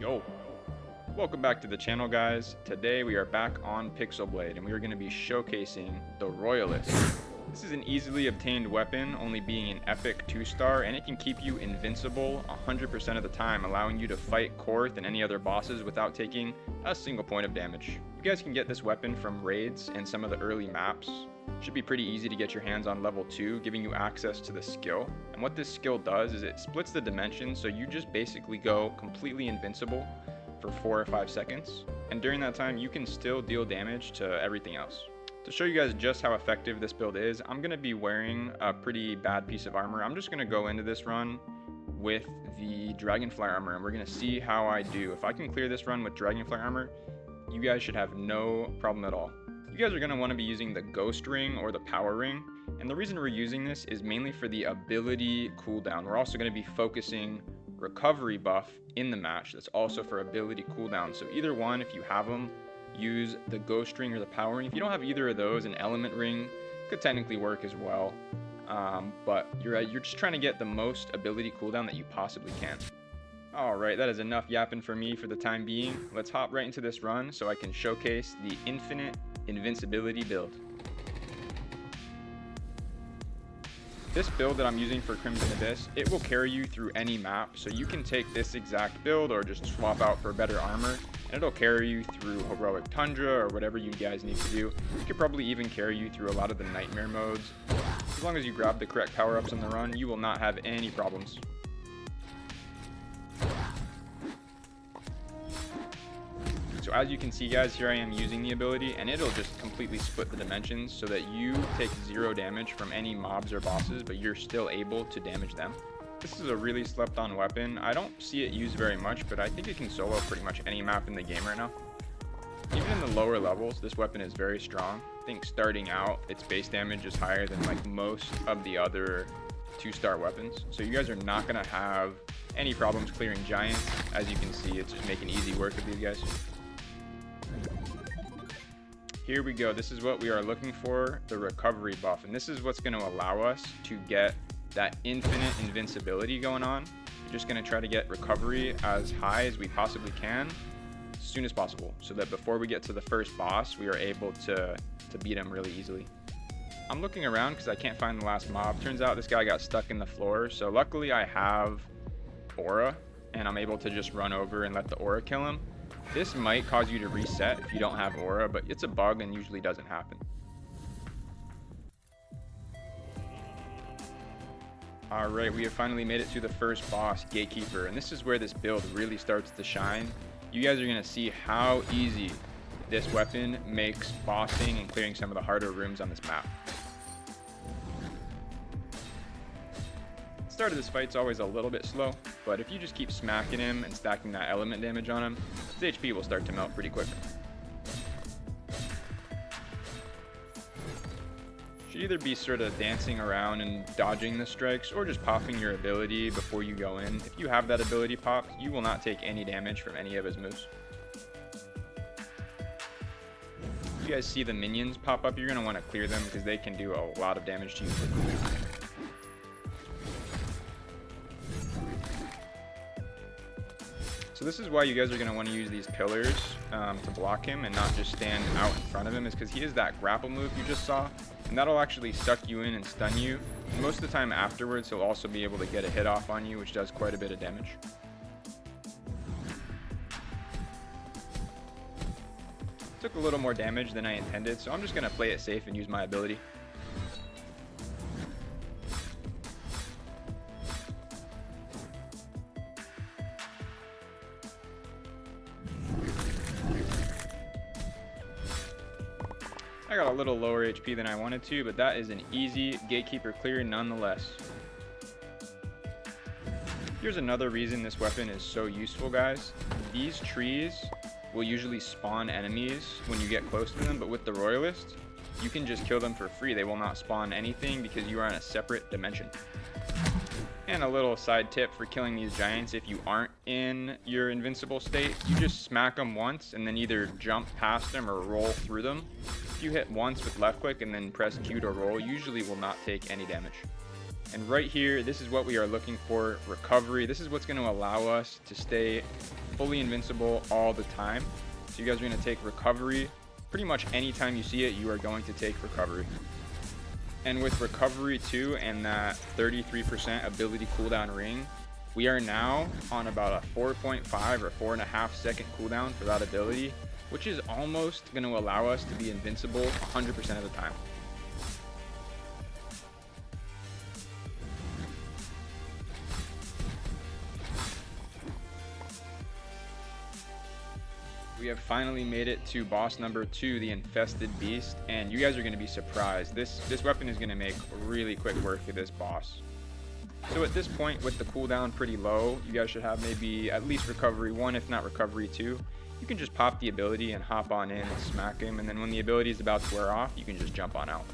Yo, welcome back to the channel, guys. Today we are back on Pixelblade and we are going to be showcasing the Royalist. This is an easily obtained weapon, only being an epic 2-star, and it can keep you invincible 100% of the time, allowing you to fight Korth and any other bosses without taking a single point of damage. You guys can get this weapon from raids and some of the early maps. Should be pretty easy to get your hands on level 2, giving you access to the skill. And what this skill does is it splits the dimensions, so you just basically go completely invincible for 4 or 5 seconds. And during that time, you can still deal damage to everything else. To show you guys just how effective this build is, I'm going to be wearing a pretty bad piece of armor. I'm just going to go into this run with the Dragonfly armor, and we're going to see how I do. If I can clear this run with Dragonfly armor, you guys should have no problem at all. You guys are going to want to be using the Ghost Ring or the Power Ring, and the reason we're using this is mainly for the ability cooldown. We're also going to be focusing recovery buff in the match. That's also for ability cooldown. So either one, if you have them, use the Ghost Ring or the Power Ring. If you don't have either of those, an Element Ring could technically work as well. But you're just trying to get the most ability cooldown that you possibly can. Alright, that is enough yapping for me for the time being. Let's hop right into this run so I can showcase the infinite invincibility build. This build that I'm using for Crimson Abyss, it will carry you through any map, so you can take this exact build or just swap out for better armor, and it'll carry you through Heroic Tundra or whatever you guys need to do. It could probably even carry you through a lot of the Nightmare modes. As long as you grab the correct power-ups on the run, you will not have any problems. So as you can see, guys, here I am using the ability, and it'll just completely split the dimensions so that you take 0 damage from any mobs or bosses, but you're still able to damage them. This is a really slept on weapon. I don't see it used very much, but I think it can solo pretty much any map in the game right now. Even in the lower levels, this weapon is very strong. I think starting out, its base damage is higher than like most of the other 2-star weapons. So you guys are not going to have any problems clearing giants. As you can see, it's just making easy work of these guys. Here we go. This is what we are looking for, the recovery buff. And this is what's going to allow us to get that infinite invincibility going on. We're just going to try to get recovery as high as we possibly can as soon as possible, so that before we get to the first boss, we are able to beat him really easily. I'm looking around because I can't find the last mob. Turns out this guy got stuck in the floor. So luckily I have aura, and I'm able to just run over and let the aura kill him. This might cause you to reset if you don't have aura, but it's a bug and usually doesn't happen. Alright, we have finally made it to the first boss, Gatekeeper, and this is where this build really starts to shine. You guys are going to see how easy this weapon makes bossing and clearing some of the harder rooms on this map. The start of this fight's always a little bit slow, but if you just keep smacking him and stacking that element damage on him, his HP will start to melt pretty quick. Should either be sort of dancing around and dodging the strikes, or just popping your ability before you go in. If you have that ability popped, you will not take any damage from any of his moves. If you guys see the minions pop up, you're going to want to clear them because they can do a lot of damage to you quickly. So this is why you guys are going to want to use these pillars to block him and not just stand out in front of him, is because he is that grapple move you just saw, and that'll actually suck you in and stun you. And most of the time afterwards, he'll also be able to get a hit off on you, which does quite a bit of damage. Took a little more damage than I intended, so I'm just going to play it safe and use my ability. I got a little lower HP than I wanted to, but that is an easy Gatekeeper clear nonetheless. Here's another reason this weapon is so useful, guys. These trees will usually spawn enemies when you get close to them, but with the Royalist, you can just kill them for free. They will not spawn anything because you are in a separate dimension. And a little side tip for killing these giants: if you aren't in your invincible state, you just smack them once and then either jump past them or roll through them. If you hit once with left click and then press Q to roll, usually will not take any damage. And right here, this is what we are looking for, recovery. This is what's going to allow us to stay fully invincible all the time. So you guys are going to take recovery. Pretty much anytime you see it, you are going to take recovery. And with recovery 2 and that 33% ability cooldown ring, we are now on about a 4.5 or 4.5 second cooldown for that ability, which is almost going to allow us to be invincible 100% of the time. We have finally made it to boss number 2, the Infested Beast, and you guys are going to be surprised. This weapon is going to make really quick work of this boss. So at this point, with the cooldown pretty low, you guys should have maybe at least recovery 1, if not recovery 2. You can just pop the ability and hop on in and smack him, and then when the ability is about to wear off, you can just jump on out.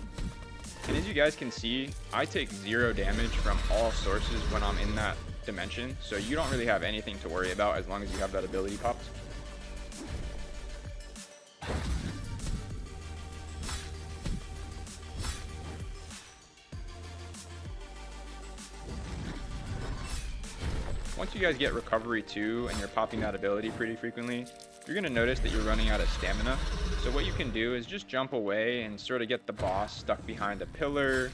And as you guys can see, I take 0 damage from all sources when I'm in that dimension, so you don't really have anything to worry about as long as you have that ability popped. Once you guys get recovery 2 and you're popping that ability pretty frequently, you're going to notice that you're running out of stamina. So what you can do is just jump away and sort of get the boss stuck behind a pillar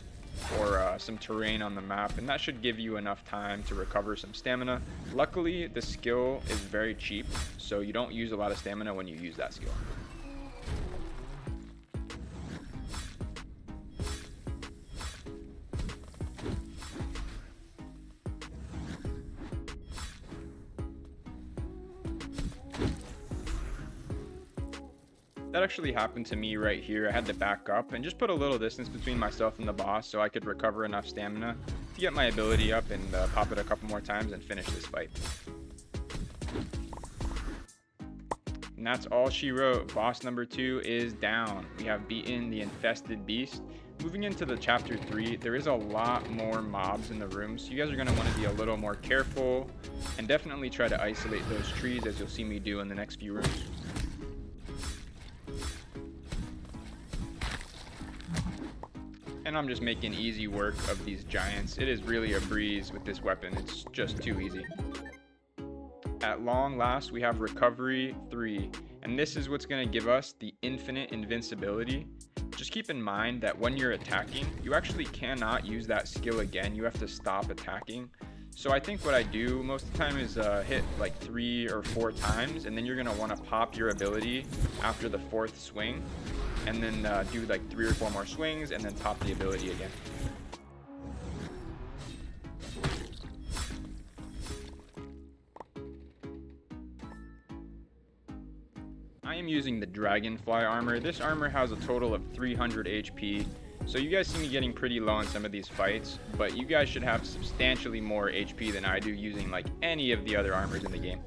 or some terrain on the map, and that should give you enough time to recover some stamina. Luckily, the skill is very cheap, so you don't use a lot of stamina when you use that skill. That actually happened to me right here. I had to back up and just put a little distance between myself and the boss so I could recover enough stamina to get my ability up and pop it a couple more times and finish this fight. And that's all she wrote. Boss number 2 is down. We have beaten the Infested Beast. Moving into the chapter 3, there is a lot more mobs in the room, so you guys are going to want to be a little more careful and definitely try to isolate those trees, as you'll see me do in the next few rooms. And I'm just making easy work of these giants. It is really a breeze with this weapon. It's just too easy. At long last, we have recovery 3, and this is what's going to give us the infinite invincibility. Just keep in mind that when you're attacking, you actually cannot use that skill again. You have to stop attacking. So I think what I do most of the time is hit like 3 or 4 times, and then you're going to want to pop your ability after the 4th swing, and then do like 3 or 4 more swings, and then pop the ability again. I am using the Dragonfly armor. This armor has a total of 300 HP. So you guys see me getting pretty low in some of these fights, but you guys should have substantially more HP than I do using like any of the other armors in the game.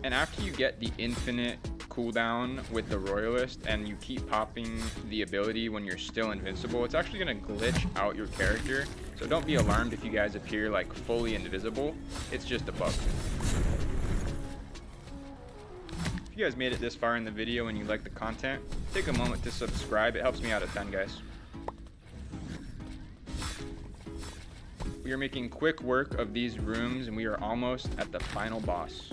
And after you get the infinite cooldown with the Royalist and you keep popping the ability when you're still invincible, it's actually going to glitch out your character. So don't be alarmed if you guys appear like fully invisible. It's just a bug. If you guys made it this far in the video and you like the content, take a moment to subscribe. It helps me out a ton, guys. We are making quick work of these rooms and we are almost at the final boss.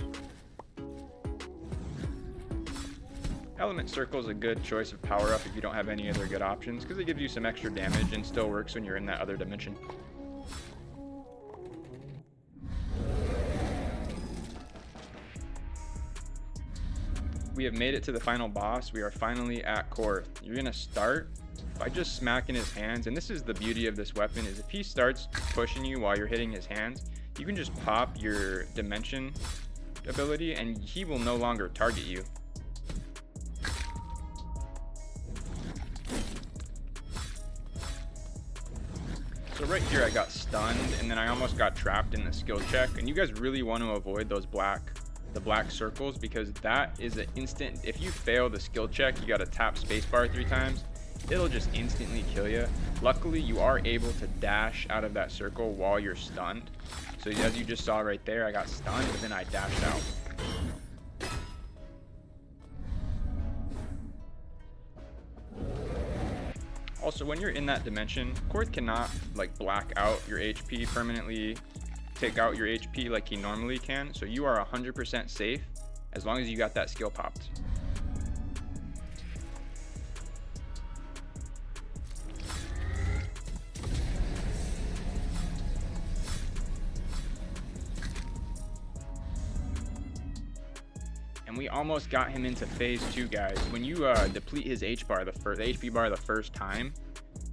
Element Circle is a good choice of power up if you don't have any other good options, because it gives you some extra damage and still works when you're in that other dimension. We have made it to the final boss. We are finally at Korth. You're going to start by just smacking his hands, and this is the beauty of this weapon, is if he starts pushing you while you're hitting his hands, you can just pop your dimension ability and he will no longer target you. So right here I got stunned and then I almost got trapped in the skill check, and you guys really want to avoid those the black circles, because that is an instant. If you fail the skill check, you got to tap spacebar 3 times. It'll just instantly kill you. Luckily you are able to dash out of that circle while you're stunned. So as you just saw right there, I got stunned but then I dashed out. Also, when you're in that dimension, Korth cannot like black out your HP permanently, take out your HP like he normally can, so you are 100% safe as long as you got that skill popped. And we almost got him into phase 2, guys. When you deplete his HP bar the first time,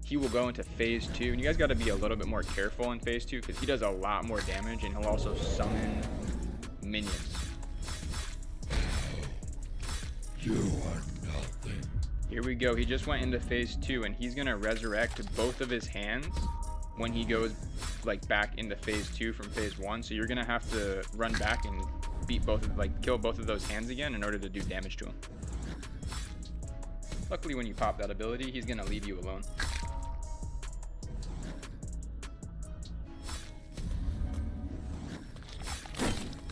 he will go into phase 2, and you guys got to be a little bit more careful in phase 2 because he does a lot more damage, and he'll also summon minions. You are nothing. Here we go. He just went into phase 2, and he's gonna resurrect both of his hands when he goes like back into phase 2 from phase 1. So you're gonna have to run back and beat kill both of those hands again in order to do damage to him. Luckily, when you pop that ability, he's gonna leave you alone.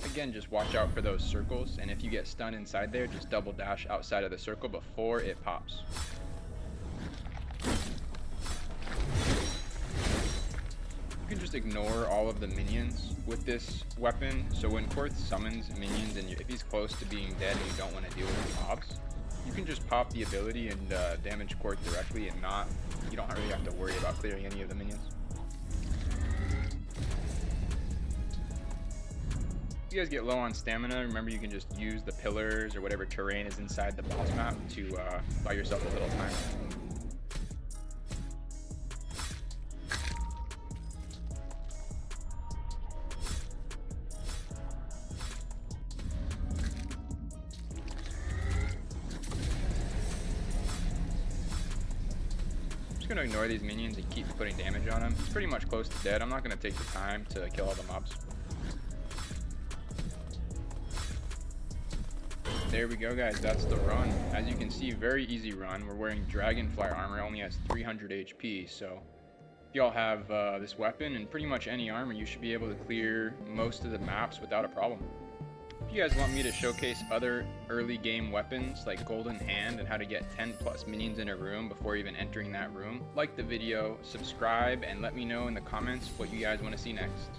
Again, just watch out for those circles, and if you get stunned inside there, just double dash outside of the circle before it pops. You can just ignore all of the minions with this weapon, so when Korth summons minions and if he's close to being dead and you don't want to deal with mobs, you can just pop the ability and damage Korth directly, and you don't really have to worry about clearing any of the minions. If you guys get low on stamina, remember you can just use the pillars or whatever terrain is inside the boss map to buy yourself a little time. I'm just gonna ignore these minions and keep putting damage on him. He's pretty much close to dead. I'm not gonna take the time to kill all the mobs. There we go, guys. That's the run. As you can see, very easy run. We're wearing Dragonfly armor. It only has 300 HP, so if y'all have this weapon and pretty much any armor, you should be able to clear most of the maps without a problem. If you guys want me to showcase other early game weapons like Golden Hand and how to get 10 plus minions in a room before even entering that room, like the video, subscribe, and let me know in the comments what you guys want to see next.